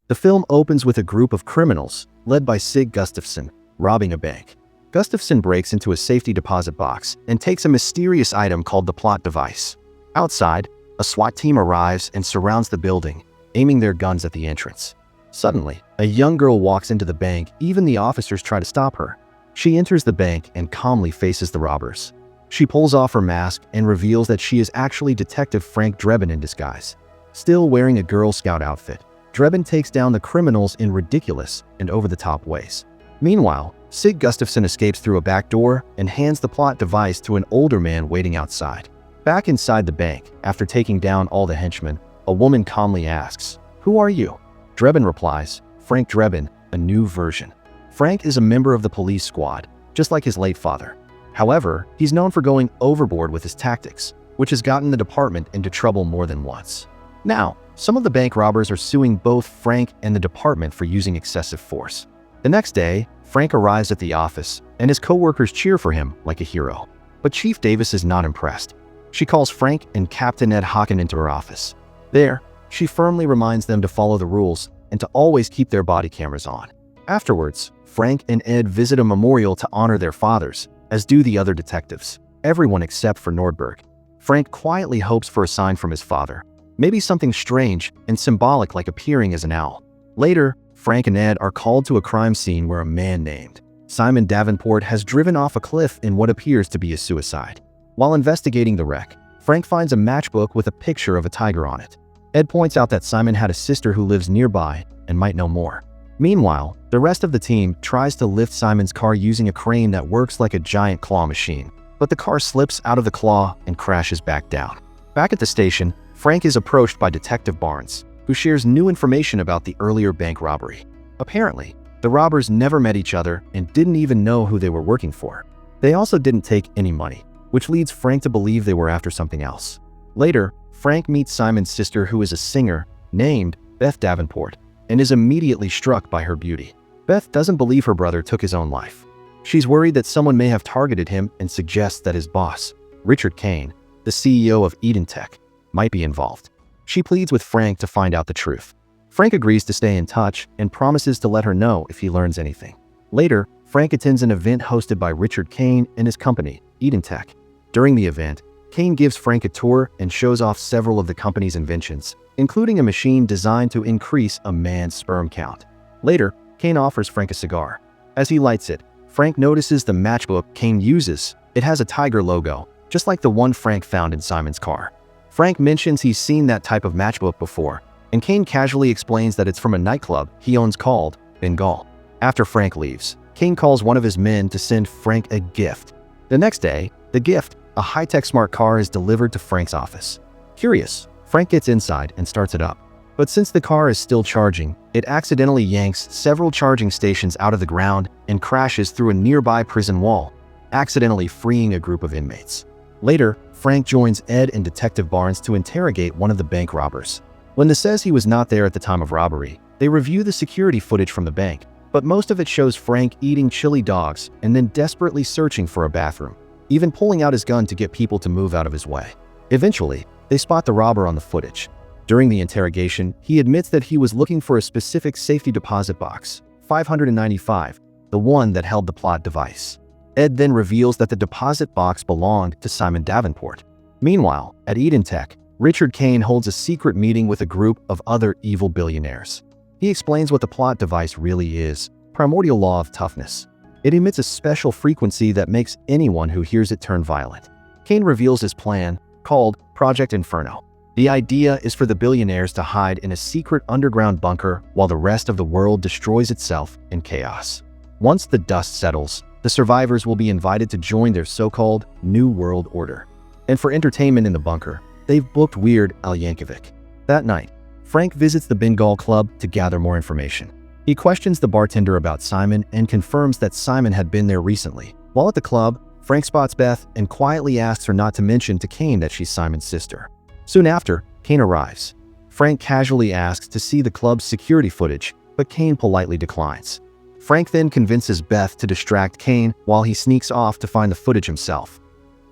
The film opens with a group of criminals, led by Sig Gustafson, robbing a bank. Gustafson breaks into a safety deposit box and takes a mysterious item called the plot device. Outside, a SWAT team arrives and surrounds the building, aiming their guns at the entrance. Suddenly, a young girl walks into the bank. Even the officers try to stop her. She enters the bank and calmly faces the robbers. She pulls off her mask and reveals that she is actually Detective Frank Drebin in disguise. Still wearing a Girl Scout outfit, Drebin takes down the criminals in ridiculous and over-the-top ways. Meanwhile, Sig Gustafson escapes through a back door and hands the plot device to an older man waiting outside. Back inside the bank, after taking down all the henchmen, a woman calmly asks, "Who are you?" Drebin replies, "Frank Drebin, a new version." Frank is a member of the police squad, just like his late father. However, he's known for going overboard with his tactics, which has gotten the department into trouble more than once. Now, some of the bank robbers are suing both Frank and the department for using excessive force. The next day, Frank arrives at the office, and his co-workers cheer for him like a hero. But Chief Davis is not impressed. She calls Frank and Captain Ed Hocken into her office. There, she firmly reminds them to follow the rules and to always keep their body cameras on. Afterwards, Frank and Ed visit a memorial to honor their fathers, as do the other detectives, everyone except for Nordberg. Frank quietly hopes for a sign from his father, maybe something strange and symbolic like appearing as an owl. Later, Frank and Ed are called to a crime scene where a man named Simon Davenport has driven off a cliff in what appears to be a suicide. While investigating the wreck, Frank finds a matchbook with a picture of a tiger on it. Ed points out that Simon had a sister who lives nearby and might know more. Meanwhile, the rest of the team tries to lift Simon's car using a crane that works like a giant claw machine, but the car slips out of the claw and crashes back down. Back at the station, Frank is approached by Detective Barnes, who shares new information about the earlier bank robbery. Apparently, the robbers never met each other and didn't even know who they were working for. They also didn't take any money, which leads Frank to believe they were after something else. Later, Frank meets Simon's sister, who is a singer named Beth Davenport, and is immediately struck by her beauty. Beth doesn't believe her brother took his own life. She's worried that someone may have targeted him and suggests that his boss, Richard Kane, the CEO of Edentech, might be involved. She pleads with Frank to find out the truth. Frank agrees to stay in touch and promises to let her know if he learns anything. Later, Frank attends an event hosted by Richard Kane and his company, Edentech. During the event, Kane gives Frank a tour and shows off several of the company's inventions, including a machine designed to increase a man's sperm count. Later, Kane offers Frank a cigar. As he lights it, Frank notices the matchbook Kane uses. It has a tiger logo, just like the one Frank found in Simon's car. Frank mentions he's seen that type of matchbook before, and Kane casually explains that it's from a nightclub he owns called Ben Gal. After Frank leaves, Kane calls one of his men to send Frank a gift. The next day, the gift, a high-tech smart car, is delivered to Frank's office. Curious, Frank gets inside and starts it up. But since the car is still charging, it accidentally yanks several charging stations out of the ground and crashes through a nearby prison wall, accidentally freeing a group of inmates. Later, Frank joins Ed and Detective Barnes to interrogate one of the bank robbers. Linda says he was not there at the time of robbery. They review the security footage from the bank, but most of it shows Frank eating chili dogs and then desperately searching for a bathroom, even pulling out his gun to get people to move out of his way. Eventually, they spot the robber on the footage. During the interrogation, he admits that he was looking for a specific safety deposit box, 595, the one that held the plot device. Ed then reveals that the deposit box belonged to Simon Davenport. Meanwhile, at Edentech, Richard Kane holds a secret meeting with a group of other evil billionaires. He explains what the plot device really is: primordial law of toughness. It emits a special frequency that makes anyone who hears it turn violent. Kane reveals his plan, called Project Inferno. The idea is for the billionaires to hide in a secret underground bunker while the rest of the world destroys itself in chaos. Once the dust settles, the survivors will be invited to join their so-called New World Order. And for entertainment in the bunker, they've booked Weird Al Yankovic. That night, Frank visits the Ben Gal Club to gather more information. He questions the bartender about Simon and confirms that Simon had been there recently. While at the club, Frank spots Beth and quietly asks her not to mention to Kane that she's Simon's sister. Soon after, Kane arrives. Frank casually asks to see the club's security footage, but Kane politely declines. Frank then convinces Beth to distract Kane while he sneaks off to find the footage himself.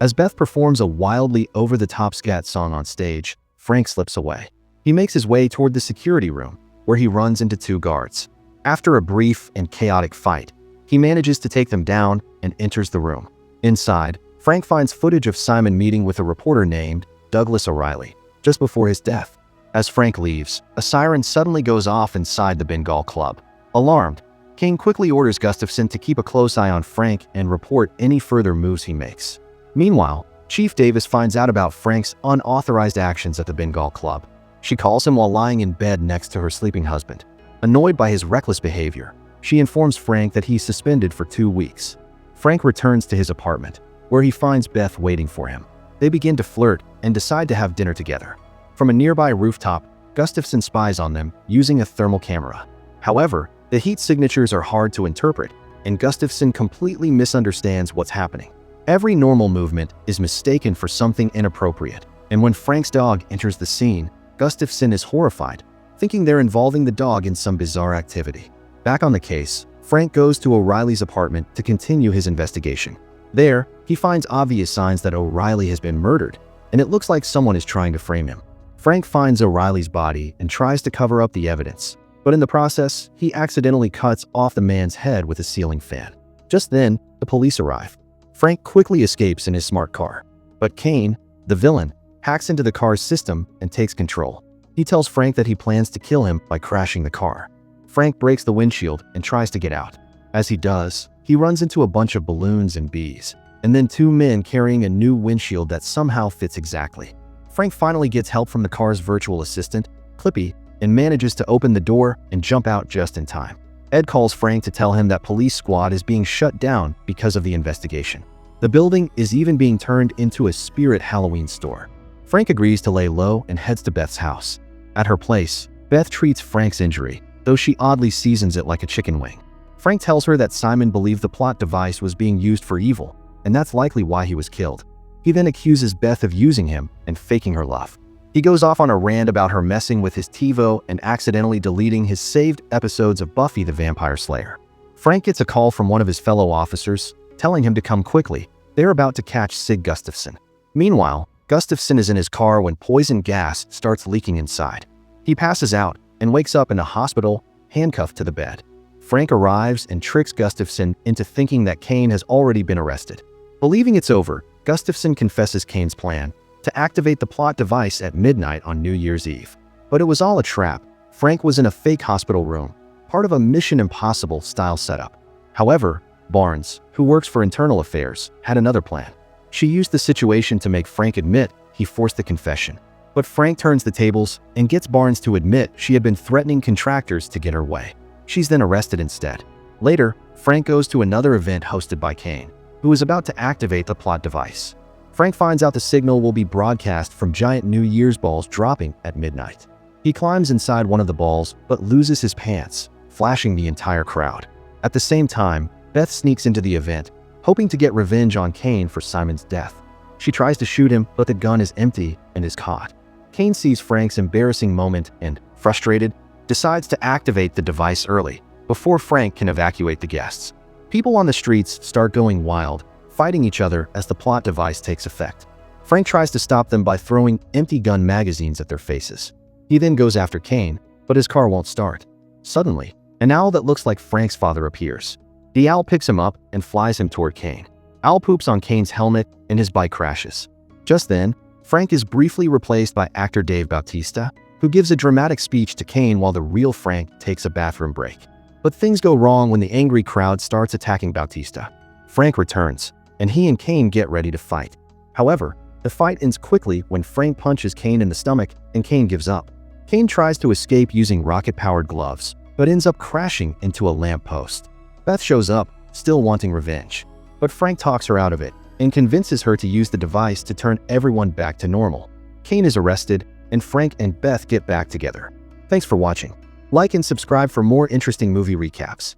As Beth performs a wildly over-the-top scat song on stage, Frank slips away. He makes his way toward the security room, where he runs into two guards. After a brief and chaotic fight, he manages to take them down and enters the room. Inside, Frank finds footage of Simon meeting with a reporter named Douglas O'Reilly just before his death. As Frank leaves, a siren suddenly goes off inside the Ben Gal club. Alarmed, Kane quickly orders Gustafson to keep a close eye on Frank and report any further moves he makes. Meanwhile, Chief Davis finds out about Frank's unauthorized actions at the Ben Gal club. She calls him while lying in bed next to her sleeping husband. Annoyed by his reckless behavior, she informs Frank that he's suspended for 2 weeks. Frank returns to his apartment, where he finds Beth waiting for him. They begin to flirt and decide to have dinner together. From a nearby rooftop, Gustafson spies on them using a thermal camera. However, the heat signatures are hard to interpret, and Gustafson completely misunderstands what's happening. Every normal movement is mistaken for something inappropriate, and when Frank's dog enters the scene, Gustafson is horrified, thinking they're involving the dog in some bizarre activity. Back on the case, Frank goes to O'Reilly's apartment to continue his investigation. There, he finds obvious signs that O'Reilly has been murdered, and it looks like someone is trying to frame him. Frank finds O'Reilly's body and tries to cover up the evidence, but in the process, he accidentally cuts off the man's head with a ceiling fan. Just then, the police arrive. Frank quickly escapes in his smart car, but Kane, the villain, hacks into the car's system and takes control. He tells Frank that he plans to kill him by crashing the car. Frank breaks the windshield and tries to get out. As he does, he runs into a bunch of balloons and bees, and then two men carrying a new windshield that somehow fits exactly. Frank finally gets help from the car's virtual assistant, Clippy, and manages to open the door and jump out just in time. Ed calls Frank to tell him that police squad is being shut down because of the investigation. The building is even being turned into a spirit Halloween store. Frank agrees to lay low and heads to Beth's house. At her place, Beth treats Frank's injury, though she oddly seasons it like a chicken wing. Frank tells her that Simon believed the plot device was being used for evil, and that's likely why he was killed. He then accuses Beth of using him and faking her love. He goes off on a rant about her messing with his TiVo and accidentally deleting his saved episodes of Buffy the Vampire Slayer. Frank gets a call from one of his fellow officers, telling him to come quickly. They're about to catch Sig Gustafson. Meanwhile, Gustafson is in his car when poison gas starts leaking inside. He passes out and wakes up in a hospital, handcuffed to the bed. Frank arrives and tricks Gustafson into thinking that Kane has already been arrested. Believing it's over, Gustafson confesses Kane's plan to activate the plot device at midnight on New Year's Eve. But it was all a trap. Frank was in a fake hospital room, part of a Mission Impossible style setup. However, Barnes, who works for internal affairs, had another plan. She used the situation to make Frank admit he forced the confession. But Frank turns the tables and gets Barnes to admit she had been threatening contractors to get her way. She's then arrested instead. Later, Frank goes to another event hosted by Kane, who is about to activate the plot device. Frank finds out the signal will be broadcast from giant New Year's balls dropping at midnight. He climbs inside one of the balls but loses his pants, flashing the entire crowd. At the same time, Beth sneaks into the event, hoping to get revenge on Kane for Simon's death. She tries to shoot him, but the gun is empty and is caught. Kane sees Frank's embarrassing moment and, frustrated, decides to activate the device early, before Frank can evacuate the guests. People on the streets start going wild, fighting each other as the plot device takes effect. Frank tries to stop them by throwing empty gun magazines at their faces. He then goes after Kane, but his car won't start. Suddenly, an owl that looks like Frank's father appears. The owl picks him up and flies him toward Kane. Owl poops on Kane's helmet and his bike crashes. Just then, Frank is briefly replaced by actor Dave Bautista, who gives a dramatic speech to Kane while the real Frank takes a bathroom break. But things go wrong when the angry crowd starts attacking Bautista. Frank returns, and he and Kane get ready to fight. However, the fight ends quickly when Frank punches Kane in the stomach and Kane gives up. Kane tries to escape using rocket-powered gloves, but ends up crashing into a lamppost. Beth shows up, still wanting revenge, but Frank talks her out of it and convinces her to use the device to turn everyone back to normal. Kane is arrested, and Frank and Beth get back together. Thanks for watching. Like and subscribe for more interesting movie recaps.